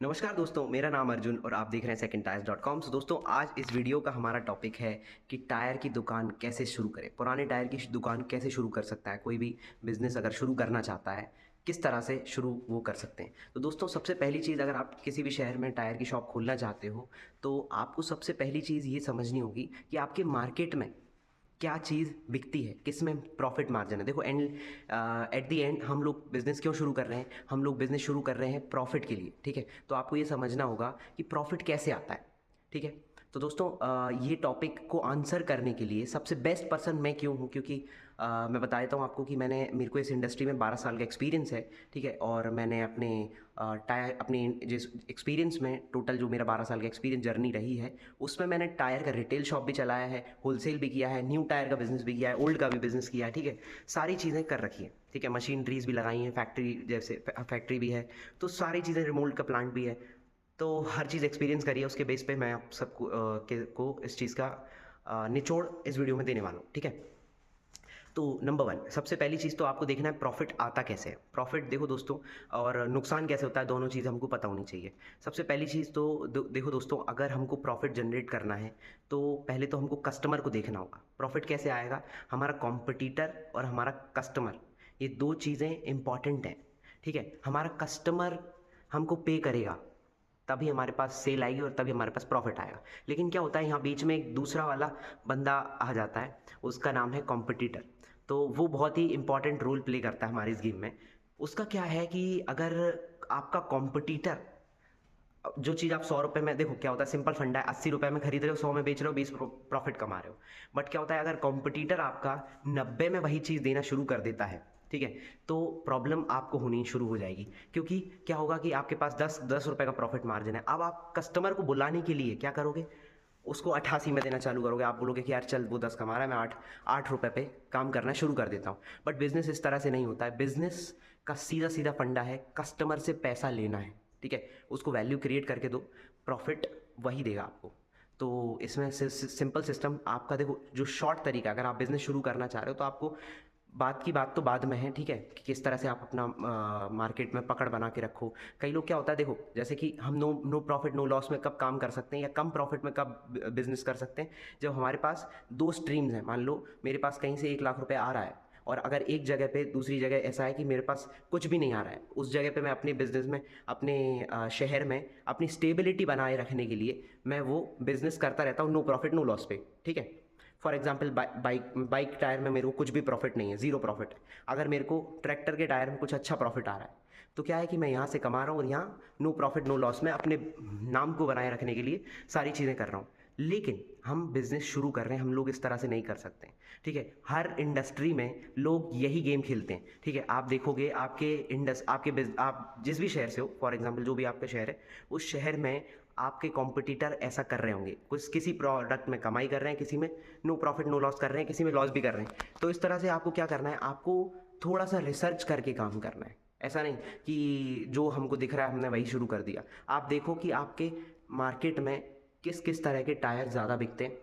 नमस्कार दोस्तों, मेरा नाम अर्जुन और आप देख रहे हैं secondtires.com। सो दोस्तों, आज इस वीडियो का हमारा टॉपिक है कि टायर की दुकान कैसे शुरू करें। पुराने टायर की दुकान कैसे शुरू कर सकता है कोई भी बिज़नेस अगर शुरू करना चाहता है, किस तरह से शुरू वो कर सकते हैं। तो दोस्तों, सबसे पहली चीज़, अगर आप किसी भी शहर में टायर की शॉप खोलना चाहते हो, तो आपको सबसे पहली चीज़ ये समझनी होगी कि आपके मार्केट में क्या चीज़ बिकती है, किस में प्रॉफिट मार्जिन है। देखो, एट द एंड हम लोग बिज़नेस क्यों शुरू कर रहे हैं? हम लोग बिज़नेस शुरू कर रहे हैं प्रॉफिट के लिए, ठीक है? तो आपको ये समझना होगा कि प्रॉफिट कैसे आता है, ठीक है? तो दोस्तों, ये टॉपिक को आंसर करने के लिए सबसे बेस्ट पर्सन मैं क्यों हूँ, क्योंकि मैं बता देता हूँ आपको कि मेरे को इस इंडस्ट्री में 12 साल का एक्सपीरियंस है, ठीक है? और मैंने अपने जिस एक्सपीरियंस में, टोटल जो मेरा 12 साल का एक्सपीरियंस जर्नी रही है, उसमें मैंने टायर का रिटेल शॉप भी चलाया है, होलसेल भी किया है, न्यू टायर का बिज़नेस भी किया है, ओल्ड का भी बिज़नेस किया है, ठीक है? सारी चीज़ें कर रखी हैं, ठीक है? मशीनरीज़ भी लगाई हैं, फैक्ट्री भी है, तो सारी चीज़ें, रिमोल्ड का प्लांट भी है। तो हर चीज़ एक्सपीरियंस करी है, उसके बेस पे मैं आप सबको को इस चीज़ का निचोड़ इस वीडियो में देने वाला हूँ, ठीक है? तो नंबर वन, सबसे पहली चीज़ तो आपको देखना है प्रॉफिट आता कैसे है। प्रॉफिट देखो दोस्तों, और नुकसान कैसे होता है, दोनों चीज़ हमको पता होनी चाहिए। सबसे पहली चीज़ तो देखो दोस्तों, अगर हमको प्रॉफिट जनरेट करना है तो पहले तो हमको कस्टमर को देखना होगा। प्रॉफिट कैसे आएगा? हमारा कॉम्पिटिटर और हमारा कस्टमर, ये दो चीज़ें इंपॉर्टेंट हैं, ठीक है? हमारा कस्टमर हमको पे करेगा, तभी हमारे पास सेल आएगी और तभी हमारे पास प्रॉफिट आएगा। लेकिन क्या होता है, यहाँ बीच में एक दूसरा वाला बंदा आ जाता है, उसका नाम है कॉम्पिटिटर। तो वो बहुत ही इंपॉर्टेंट रोल प्ले करता है हमारे इस गेम में। उसका क्या है कि अगर आपका कॉम्पिटिटर, जो चीज़ आप 100 रुपये में, देखो क्या होता है, सिंपल फंडा है, 80 रुपये में खरीद रहे हो, 100 में बेच रहे हो, 20 प्रॉफिट कमा रहे हो। बट क्या होता है, अगर कॉम्पिटिटर आपका 90 में वही चीज़ देना शुरू कर देता है, ठीक है, तो प्रॉब्लम आपको होनी शुरू हो जाएगी। क्योंकि क्या होगा कि आपके पास 10 रुपये का प्रॉफिट मार्जिन है। अब आप कस्टमर को बुलाने के लिए क्या करोगे? उसको 88 में देना चालू करोगे। आप बोलोगे कि यार चल, वो 10 कमा रहा है, मैं आठ आठ रुपये पे काम करना शुरू कर देता हूँ। बट बिजनेस इस तरह से नहीं होता है। बिजनेस का सीधा सीधा फंडा है, कस्टमर से पैसा लेना है, ठीक है? उसको वैल्यू क्रिएट करके दो, प्रॉफिट वही देगा आपको। तो इसमें सिंपल सिस्टम आपका, देखो, जो शॉर्ट तरीका, अगर आप बिज़नेस शुरू करना चाह रहे हो तो आपको बात की बात तो बाद में है, ठीक है, कि किस तरह से आप अपना मार्केट में पकड़ बना के रखो। कई लोग क्या होता है, देखो, जैसे कि हम no no profit no loss में कब काम कर सकते हैं या कम प्रॉफिट में कब बिजनेस कर सकते हैं? जब हमारे पास दो स्ट्रीम्स हैं। मान लो मेरे पास कहीं से 1 लाख रुपए आ रहा है, और अगर एक जगह पे, दूसरी जगह ऐसा है कि मेरे पास कुछ भी नहीं आ रहा है, उस जगह पे मैं अपने बिजनेस में, अपने शहर में अपनी स्टेबिलिटी बनाए रखने के लिए मैं वो बिजनेस करता रहता हूँ, नो प्रॉफिट नो लॉस पे, ठीक है? फॉर एग्जाम्पल, बाइक टायर में मेरे को कुछ भी प्रॉफिट नहीं है, ज़ीरो प्रॉफिट है। अगर मेरे को ट्रैक्टर के टायर में कुछ अच्छा प्रॉफिट आ रहा है, तो क्या है कि मैं यहाँ से कमा रहा हूँ और यहाँ नो प्रॉफिट नो लॉस में अपने नाम को बनाए रखने के लिए सारी चीज़ें कर रहा हूँ। लेकिन हम बिजनेस शुरू कर रहे हैं, हम लोग इस तरह से नहीं कर सकते, ठीक है? हर इंडस्ट्री में लोग यही गेम खेलते हैं, ठीक है? आप देखोगे, आप जिस भी शहर से हो, फॉर एग्जाम्पल जो भी आपका शहर है, उस शहर में आपके कॉम्पिटिटर ऐसा कर रहे होंगे, कुछ किसी प्रोडक्ट में कमाई कर रहे हैं, किसी में नो प्रॉफिट नो लॉस कर रहे हैं, किसी में लॉस भी कर रहे हैं। तो इस तरह से आपको क्या करना है, आपको थोड़ा सा रिसर्च करके काम करना है। ऐसा नहीं कि जो हमको दिख रहा है हमने वही शुरू कर दिया। आप देखो कि आपके मार्केट में किस किस तरह के टायर ज़्यादा बिकते हैं,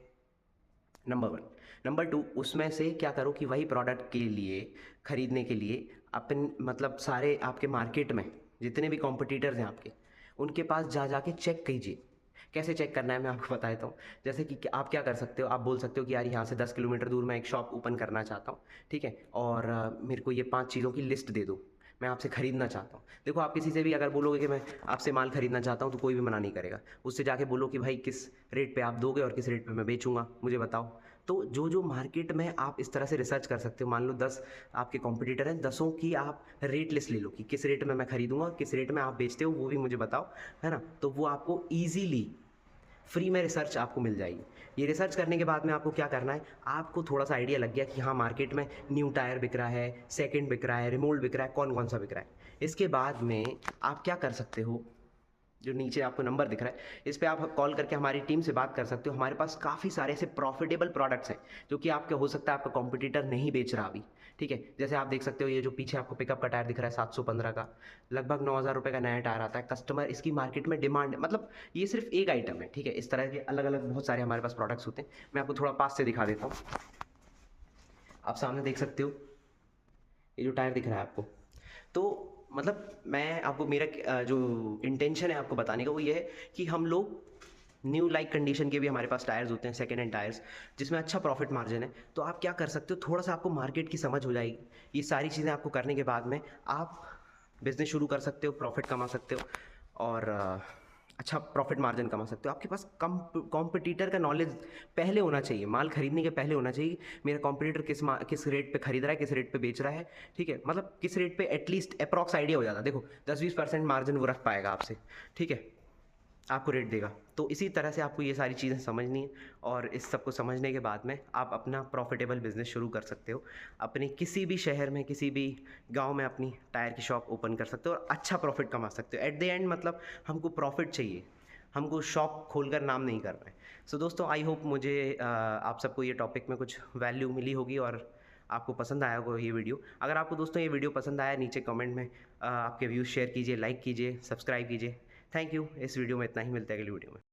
नंबर वन। नंबर टू, उसमें से क्या करो कि वही प्रोडक्ट के लिए, खरीदने के लिए, अपन मतलब सारे आपके मार्केट में जितने भी कॉम्पिटिटर्स हैं आपके, उनके पास जा जाके चेक कीजिए। कैसे चेक करना है मैं आपको बता देता हूँ। जैसे कि आप क्या कर सकते हो, आप बोल सकते हो कि यार यहाँ से 10 किलोमीटर दूर मैं एक शॉप ओपन करना चाहता हूँ, ठीक है, और मेरे को ये 5 चीज़ों की लिस्ट दे दो, मैं आपसे खरीदना चाहता हूँ। देखो, आप किसी से भी अगर बोलोगे कि मैं आपसे माल खरीदना चाहता हूँ, तो कोई भी मना नहीं करेगा। उससे जाके बोलो कि भाई किस रेट पे आप दोगे और किस रेट पे मैं बेचूंगा, मुझे बताओ। तो जो जो मार्केट में आप इस तरह से रिसर्च कर सकते हो, मान लो 10 आपके कॉम्पिटिटर हैं, 10 की आप रेट लिस्ट ले लो कि किस रेट में मैं खरीदूंगा, किस रेट में आप बेचते हो, वो भी मुझे बताओ, है ना? तो वो आपको ईजीली फ्री में रिसर्च आपको मिल जाएगी। ये रिसर्च करने के बाद में आपको क्या करना है, आपको थोड़ा सा आइडिया लग गया कि हाँ, मार्केट में न्यू टायर बिक रहा है, सेकंड बिक रहा है, रिमोल्ड बिक रहा है, कौन कौन सा बिक रहा है। इसके बाद में आप क्या कर सकते हो, जो नीचे आपको नंबर दिख रहा है, इस पे आप कॉल करके हमारी टीम से बात कर सकते हो। हमारे पास काफ़ी सारे ऐसे प्रॉफिटेबल प्रोडक्ट्स हैं जो कि आपके, हो सकता है आपका कॉम्पिटिटर नहीं बेच रहा अभी, ठीक है? जैसे आप देख सकते हो, ये जो पीछे आपको पिकअप का टायर दिख रहा है 715 का, लगभग 9,000 रुपये का नया टायर आता है। कस्टमर, इसकी मार्केट में डिमांड, मतलब ये सिर्फ एक आइटम है, ठीक है? इस तरह के अलग अलग बहुत सारे हमारे पास प्रोडक्ट्स होते हैं। मैं आपको थोड़ा पास से दिखा देता हूँ। आप सामने देख सकते हो, ये जो टायर दिख रहा है आपको, तो मतलब मैं आपको मेरा जो इंटेंशन है आपको बताने का वो ये है कि हम लोग न्यू लाइक कंडीशन के भी हमारे पास टायर्स होते हैं, सेकेंड हैंड टायर्स, जिसमें अच्छा प्रॉफिट मार्जिन है। तो आप क्या कर सकते हो, थोड़ा सा आपको मार्केट की समझ हो जाएगी। ये सारी चीज़ें आपको करने के बाद में आप बिजनेस शुरू कर सकते हो, प्रॉफिट कमा सकते हो और अच्छा प्रॉफिट मार्जिन कमा सकते हो। आपके पास कॉम्पिटिटर का नॉलेज पहले होना चाहिए, माल खरीदने के पहले होना चाहिए। मेरा कॉम्पिटिटर किस रेट पे खरीद रहा है, किस रेट पे बेच रहा है, ठीक है, मतलब किस रेट पे एटलीस्ट अप्रॉक्स आइडिया हो जाता है। देखो 10-20% मार्जिन वो रख पाएगा आपसे, ठीक है, आपको रेट देगा। तो इसी तरह से आपको ये सारी चीज़ें समझनी है और इस सबको समझने के बाद में आप अपना प्रॉफिटेबल बिजनेस शुरू कर सकते हो। अपने किसी भी शहर में, किसी भी गांव में अपनी टायर की शॉप ओपन कर सकते हो और अच्छा प्रॉफिट कमा सकते हो। एट द एंड मतलब हमको प्रॉफिट चाहिए, हमको शॉप खोलकर नाम नहीं करना है। सो दोस्तों, आई होप मुझे आप सबको ये टॉपिक में कुछ वैल्यू मिली होगी और आपको पसंद आया होगा ये वीडियो। अगर आपको दोस्तों ये वीडियो पसंद आया, नीचे कमेंट में आपके व्यूज़ शेयर कीजिए, लाइक कीजिए, सब्सक्राइब कीजिए। Thank you. इस वीडियो में इतना ही, मिलता है अगली वीडियो में।